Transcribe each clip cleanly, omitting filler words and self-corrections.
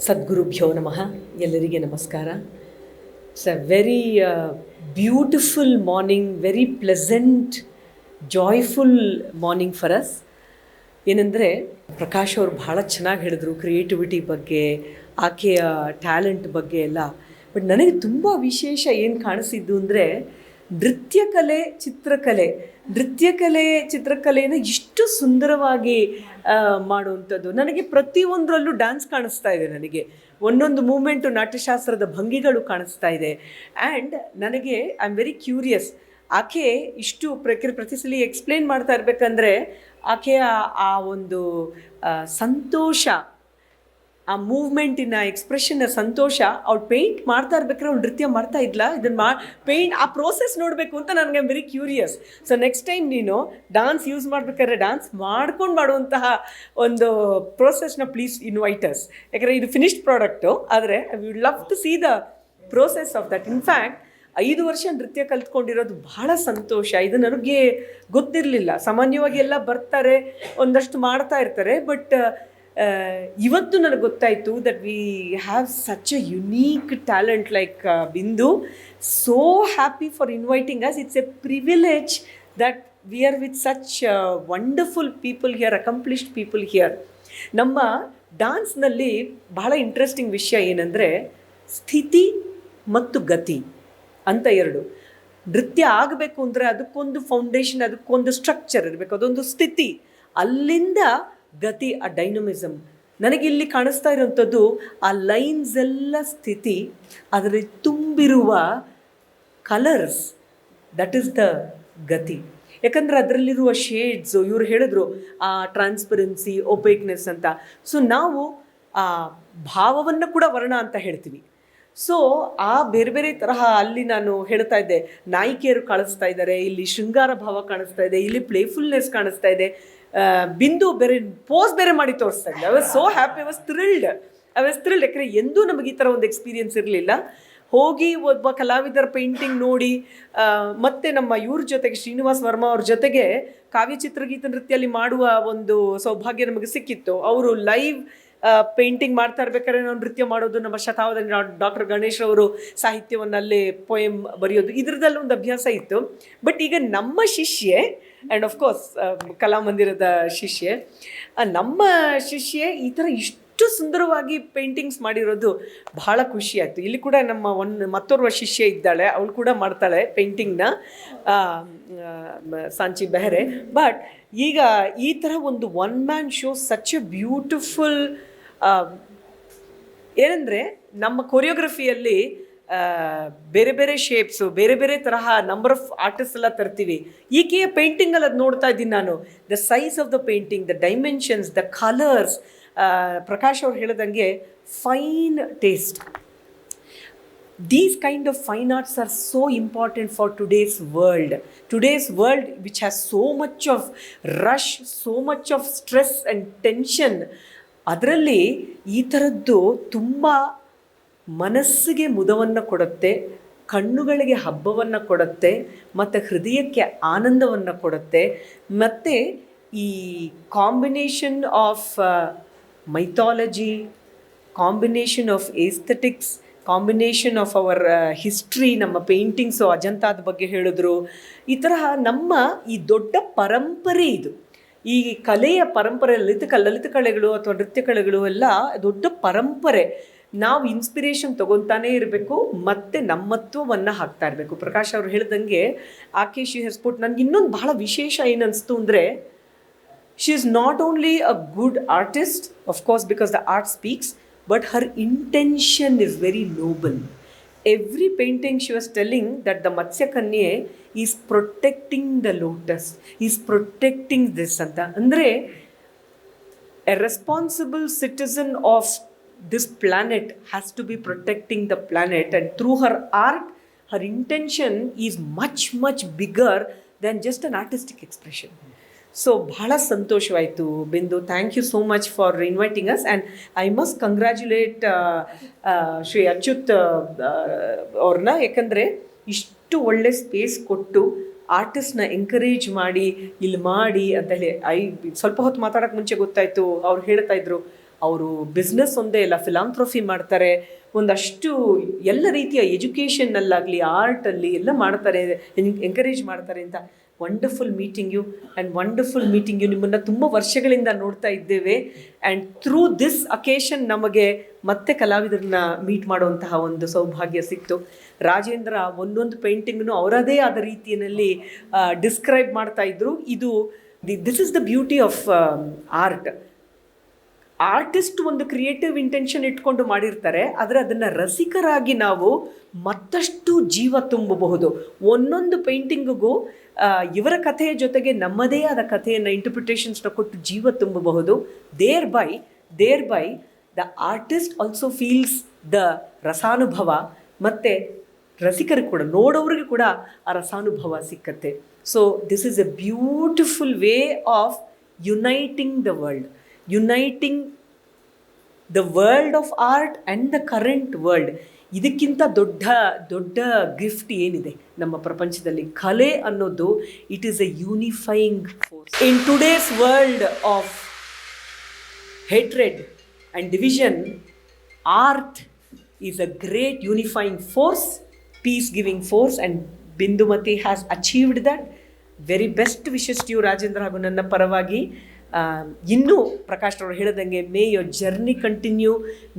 ಸದ್ಗುರುಭ್ಯೋ ನಮಃ. ಎಲ್ಲರಿಗೆ ನಮಸ್ಕಾರ. It's a very beautiful morning, very pleasant, joyful morning for us. ಏನಂದರೆ ಪ್ರಕಾಶ್ ಅವರು ಭಾಳ ಚೆನ್ನಾಗಿ ಹೇಳಿದ್ರು ಕ್ರಿಯೇಟಿವಿಟಿ ಬಗ್ಗೆ, ಆಕೆಯ ಟ್ಯಾಲೆಂಟ್ ಬಗ್ಗೆ ಎಲ್ಲ. ಬಟ್ ನನಗೆ ತುಂಬ ವಿಶೇಷ ಏನು ಕಾಣಿಸಿದ್ದು ಅಂದರೆ ಚಿತ್ರಕಲೆಯನ್ನು ಇಷ್ಟು ಸುಂದರವಾಗಿ ಮಾಡುವಂಥದ್ದು. ನನಗೆ ಪ್ರತಿಯೊಂದರಲ್ಲೂ ಡ್ಯಾನ್ಸ್ ಕಾಣಿಸ್ತಾ ಇದೆ, ನನಗೆ ಒಂದೊಂದು ಮೂಮೆಂಟು ನಾಟ್ಯಶಾಸ್ತ್ರದ ಭಂಗಿಗಳು ಕಾಣಿಸ್ತಾ ಇದೆ. ಆ್ಯಂಡ್ ನನಗೆ ಐ ಆಮ್ ವೆರಿ ಕ್ಯೂರಿಯಸ್, ಆಕೆ ಇಷ್ಟು ಪ್ರತಿ ಸಲ ಎಕ್ಸ್ಪ್ಲೇನ್ ಮಾಡ್ತಾ ಇರಬೇಕಂದ್ರೆ ಆಕೆಯ ಆ ಒಂದು ಸಂತೋಷ, ಆ ಮೂವ್ಮೆಂಟಿನ ಎಕ್ಸ್ಪ್ರೆಷನ್ನ ಸಂತೋಷ, ಅವ್ಳು ಪೇಂಟ್ ಮಾಡ್ತಾ ಇರ್ಬೇಕಾದ್ರೆ ಅವ್ಳು ನೃತ್ಯ ಮಾಡ್ತಾ ಇದ್ಲ, ಇದನ್ನು ಪೇಂಟ್ ಆ ಪ್ರೋಸೆಸ್ ನೋಡಬೇಕು ಅಂತ ನನಗೆ I'm very curious. So next time ನೀನು ಡಾನ್ಸ್ ಯೂಸ್ ಮಾಡ್ಬೇಕಾದ್ರೆ ಡಾನ್ಸ್ ಮಾಡ್ಕೊಂಡು ಮಾಡುವಂತಹ ಒಂದು ಪ್ರೋಸೆಸ್ನ ಪ್ಲೀಸ್ ಇನ್ವೈಟ್ ಅಸ್. ಯಾಕಂದರೆ ಇದು ಫಿನಿಶ್ಡ್ ಪ್ರಾಡಕ್ಟು, ಆದರೆ I would love to see the process of that. In fact 5 ವರ್ಷ ನೃತ್ಯ ಕಲ್ತ್ಕೊಂಡಿರೋದು ಬಹಳ ಸಂತೋಷ. ಇದು ನನಗೆ ಗೊತ್ತಿರಲಿಲ್ಲ. ಸಾಮಾನ್ಯವಾಗಿ ಎಲ್ಲ ಬರ್ತಾರೆ, ಒಂದಷ್ಟು ಮಾಡ್ತಾ ಇರ್ತಾರೆ. ಬಟ್ ಇವತ್ತು ನನಗೆ ಗೊತ್ತಾಯಿತು that we have such a unique talent like Bindu. So happy for inviting us. It's a privilege that we are with such wonderful people here, accomplished people here. ನಮ್ಮ ಡಾನ್ಸ್ನಲ್ಲಿ ಬಹಳ ಇಂಟ್ರೆಸ್ಟಿಂಗ್ ವಿಷಯ ಏನಂದರೆ ಸ್ಥಿತಿ ಮತ್ತು ಗತಿ ಅಂತ ಎರಡು. ನೃತ್ಯ ಆಗಬೇಕು ಅಂದರೆ ಅದಕ್ಕೊಂದು ಫೌಂಡೇಶನ್, ಅದಕ್ಕೊಂದು ಸ್ಟ್ರಕ್ಚರ್ ಇರಬೇಕು, ಅದೊಂದು ಸ್ಥಿತಿ, ಅಲ್ಲಿಂದ ಗತಿ, ಆ ಡೈನಮಿಸಮ್. ನನಗಿಲ್ಲಿ ಕಾಣಿಸ್ತಾ ಇರೋವಂಥದ್ದು ಆ ಲೈನ್ಸ್ ಎಲ್ಲ ಸ್ಥಿತಿ, ಅದರಲ್ಲಿ ತುಂಬಿರುವ ಕಲರ್ಸ್, ದಟ್ ಈಸ್ ದ ಗತಿ. ಯಾಕಂದರೆ ಅದರಲ್ಲಿರುವ ಶೇಡ್ಸು, ಇವರು ಹೇಳಿದ್ರು ಆ ಟ್ರಾನ್ಸ್ಪರೆನ್ಸಿ, ಒಪೇಕ್ನೆಸ್ ಅಂತ. ಸೊ ನಾವು ಆ ಭಾವವನ್ನು ಕೂಡ ವರ್ಣ ಅಂತ ಹೇಳ್ತೀವಿ. ಸೊ ಆ ಬೇರೆ ಬೇರೆ ತರಹ ಅಲ್ಲಿ ನಾನು ಹೇಳ್ತಾ ಇದ್ದೆ, ನಾಯಕಿಯರು ಕಾಣಿಸ್ತಾ ಇದ್ದಾರೆ, ಇಲ್ಲಿ ಶೃಂಗಾರ ಭಾವ ಕಾಣಿಸ್ತಾ ಇದೆ, ಇಲ್ಲಿ ಪ್ಲೇಫುಲ್ನೆಸ್ ಕಾಣಿಸ್ತಾ ಇದೆ. ಬಿಂದು ಬೇರೆ ಪೋಸ್ ಬೇರೆ ಮಾಡಿ ತೋರಿಸ್ತಾ ಇದ್ದೆ. I was so happy, I was thrilled. ಯಾಕಂದರೆ ಎಂದೂ ನಮಗೆ ಈ ಥರ ಒಂದು ಎಕ್ಸ್ಪೀರಿಯನ್ಸ್ ಇರಲಿಲ್ಲ. ಹೋಗಿ ಒಬ್ಬ ಕಲಾವಿದರ ಪೇಂಟಿಂಗ್ ನೋಡಿ, ಮತ್ತು ನಮ್ಮ ಇವ್ರ ಜೊತೆಗೆ ಶ್ರೀನಿವಾಸ್ ವರ್ಮಾ ಅವ್ರ ಜೊತೆಗೆ ಕಾವ್ಯ ಚಿತ್ರಗೀತ ನೃತ್ಯಲ್ಲಿ ಮಾಡುವ ಒಂದು ಸೌಭಾಗ್ಯ ನಮಗೆ ಸಿಕ್ಕಿತ್ತು. ಅವರು ಲೈವ್ ಪೇಂಟಿಂಗ್ ಮಾಡ್ತಾ ಇರ್ಬೇಕಾದ್ರೆ ನಾವು ನೃತ್ಯ ಮಾಡೋದು, ನಮ್ಮ ಶತಾವಧಿ ಡಾಕ್ಟರ್ ಗಣೇಶ್ ಅವರು ಸಾಹಿತ್ಯವನ್ನಲ್ಲೇ ಪೊಯಮ್ ಬರೆಯೋದು, ಇದರದೆಲ್ಲ ಒಂದು ಅಭ್ಯಾಸ ಇತ್ತು. ಬಟ್ ಈಗ ನಮ್ಮ ಶಿಷ್ಯೆ, ಆ್ಯಂಡ್ ಆಫ್ಕೋರ್ಸ್ ಕಲಾಮಂದಿರದ ಶಿಷ್ಯೆ, ನಮ್ಮ ಶಿಷ್ಯೆ ಈ ಥರ ಇಷ್ಟು ಸುಂದರವಾಗಿ ಪೇಂಟಿಂಗ್ಸ್ ಮಾಡಿರೋದು ಬಹಳ ಖುಷಿ ಆಯಿತು. ಇಲ್ಲಿ ಕೂಡ ನಮ್ಮ ಮತ್ತೋರ್ವ ಶಿಷ್ಯೆ ಇದ್ದಾಳೆ, ಅವಳು ಕೂಡ ಮಾಡ್ತಾಳೆ ಪೇಂಟಿಂಗ್ನ, ಸಾಂಚಿ ಬೆಹರೆ. ಬಟ್ ಈಗ ಈ ಥರ ಒಂದು one man show, such A beautiful. ಏನಂದರೆ ನಮ್ಮ ಕೊರಿಯೋಗ್ರಫಿಯಲ್ಲಿ ಬೇರೆ ಬೇರೆ ಶೇಪ್ಸು, ಬೇರೆ ಬೇರೆ ತರಹ ನಂಬರ್ ಆಫ್ ಆರ್ಟಿಸ್ಟ್ ಎಲ್ಲ ತರ್ತೀವಿ. ಈಕೆಯ ಪೇಂಟಿಂಗಲ್ಲಿ ಅದು ನೋಡ್ತಾ ಇದ್ದೀನಿ ನಾನು. The size of the painting, the dimensions, the colours. Prakash ಅವ್ರು ಹೇಳಿದಂಗೆ fine taste. These kind of fine arts are so important for today's world which has so much of rush, so much of stress and tension. ಅದರಲ್ಲಿ ಈ ಥರದ್ದು ತುಂಬ ಮನಸ್ಸಿಗೆ ಮುದವನ್ನು ಕೊಡುತ್ತೆ, ಕಣ್ಣುಗಳಿಗೆ ಹಬ್ಬವನ್ನು ಕೊಡುತ್ತೆ, ಮತ್ತು ಹೃದಯಕ್ಕೆ ಆನಂದವನ್ನು ಕೊಡುತ್ತೆ. ಮತ್ತು ಈ combination of mythology, combination of aesthetics, combination of our history. ನಮ್ಮ ಪೇಂಟಿಂಗ್ಸು ಅಜಂತಾದ ಬಗ್ಗೆ ಹೇಳಿದ್ರು. ಈ ತರಹ ನಮ್ಮ ಈ ದೊಡ್ಡ ಪರಂಪರೆ, ಇದು ಈ ಕಲೆಯ ಪರಂಪರೆ, ಲಲಿತ ಕಲೆಗಳು ಅಥವಾ ನೃತ್ಯ ಕಲೆಗಳು ಎಲ್ಲ ದೊಡ್ಡ ಪರಂಪರೆ. ನಾವು ಇನ್ಸ್ಪಿರೇಷನ್ ತೊಗೊತಾನೇ ಇರಬೇಕು, ಮತ್ತು ನಮ್ಮತ್ವವನ್ನು ಹಾಕ್ತಾ ಇರಬೇಕು. ಪ್ರಕಾಶ್ ಅವ್ರು ಹೇಳ್ದಂಗೆ ಆಕೆ ಶಿ ಹ್ಯಾಸ್ ಪುಟ್, ನನಗೆ ಇನ್ನೊಂದು ಬಹಳ ವಿಶೇಷ ಏನನ್ನಿಸ್ತು ಅಂದರೆ, she is not only a good artist, of course, because the art speaks, but her intention is very noble. Every painting she was telling that the Matsya Kanye is protecting the lotus, is protecting this anta. Andre a responsible citizen of this planet has to be protecting the planet, and through her art, her intention is much bigger than just an artistic expression. So ಬಹಳ ಸಂತೋಷವಾಯಿತು Bindu. Thank you so much for inviting us. And I must congratulate Shri Achyut ಅವ್ರನ್ನ. ಯಾಕಂದರೆ ಇಷ್ಟು ಒಳ್ಳೆ space ಕೊಟ್ಟು ಆರ್ಟಿಸ್ಟ್ನ encourage ಮಾಡಿ ಇಲ್ಲಿ ಮಾಡಿ ಅಂತ ಹೇಳಿ. ಸ್ವಲ್ಪ ಹೊತ್ತು ಮಾತಾಡೋಕ್ಕೆ ಮುಂಚೆ ಗೊತ್ತಾಯಿತು, ಅವ್ರು ಹೇಳ್ತಾಯಿದ್ರು ಅವರು ಬಿಸ್ನೆಸ್ ಒಂದೇ ಇಲ್ಲ, ಫಿಲಾಂಥ್ರಫಿ ಮಾಡ್ತಾರೆ, ಒಂದಷ್ಟು ಎಲ್ಲ ರೀತಿಯ ಎಜುಕೇಷನ್ನಲ್ಲಾಗಲಿ ಆರ್ಟಲ್ಲಿ ಎಲ್ಲ ಮಾಡ್ತಾರೆ, ಎಂಕರೇಜ್ ಮಾಡ್ತಾರೆ ಅಂತ. Wonderful meeting you and wonderful meeting you. ನಿಮ್ಮನ್ನು ತುಂಬ ವರ್ಷಗಳಿಂದ ನೋಡ್ತಾ ಇದ್ದೇವೆ ಆ್ಯಂಡ್ ಥ್ರೂ ದಿಸ್ ಅಕೇಶನ್ ನಮಗೆ ಮತ್ತೆ ಕಲಾವಿದರನ್ನ ಮೀಟ್ ಮಾಡುವಂತಹ ಒಂದು ಸೌಭಾಗ್ಯ ಸಿಕ್ತು. ರಾಜೇಂದ್ರ ಒಂದೊಂದು ಪೇಂಟಿಂಗ್ನು ಅವರದೇ ಆದ ರೀತಿಯಲ್ಲಿ ಡಿಸ್ಕ್ರೈಬ್ ಮಾಡ್ತಾ ಇದ್ರು. This is the beauty of art. Artist ಒಂದು ಕ್ರಿಯೇಟಿವ್ ಇಂಟೆನ್ಷನ್ ಇಟ್ಕೊಂಡು ಮಾಡಿರ್ತಾರೆ, ಆದರೆ ಅದನ್ನು ರಸಿಕರಾಗಿ ನಾವು ಮತ್ತಷ್ಟು ಜೀವ ತುಂಬಬಹುದು. ಒಂದೊಂದು ಪೇಂಟಿಂಗಿಗೂ ಇವರ ಕಥೆಯ ಜೊತೆಗೆ ನಮ್ಮದೇ ಆದ ಕಥೆಯನ್ನು ಇಂಟರ್ಪ್ರಿಟೇಷನ್ಸ್ನ ಕೊಟ್ಟು ಜೀವ ತುಂಬಬಹುದು. Thereby the artist also feels the ರಸಾನುಭವ, ಮತ್ತು ರಸಿಕರಿಗೆ ಕೂಡ, ನೋಡೋರಿಗೆ ಕೂಡ ಆ ರಸಾನುಭವ ಸಿಕ್ಕತ್ತೆ. So this is a beautiful way of uniting the world, uniting the world of art and the current world. ಇದಕ್ಕಿಂತ ದೊಡ್ಡ ಗಿಫ್ಟ್ ಏನಿದೆ ನಮ್ಮ ಪ್ರಪಂಚದಲ್ಲಿ? ಕಲೆ ಅನ್ನೋದು it is a unifying force. In today's world of hatred and division, art is a great unifying force, peace giving force, and Bindumathi has achieved that. Very best wishes to you Rajendra, ಹಾಗೂ ನನ್ನ ಪರವಾಗಿ. ಇನ್ನೂ ಪ್ರಕಾಶ್ ಅವರು ಹೇಳಿದಂಗೆ, may your journey continue,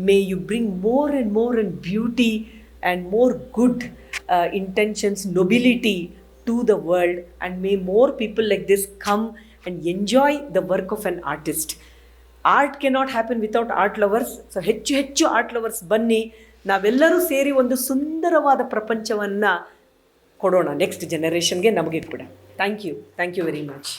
may you bring more and beauty and more good intentions, nobility to the world, and may more people like this come and enjoy the work of an artist. Art cannot happen without art lovers. So ಹೆಚ್ಚು art lovers ಬನ್ನಿ, ನಾವೆಲ್ಲರೂ ಸೇರಿ ಒಂದು ಸುಂದರವಾದ ಪ್ರಪಂಚವನ್ನು ಕೊಡೋಣ next ಜನರೇಷನ್ಗೆ, ನಮಗೆ ಕೂಡ. Thank you very much.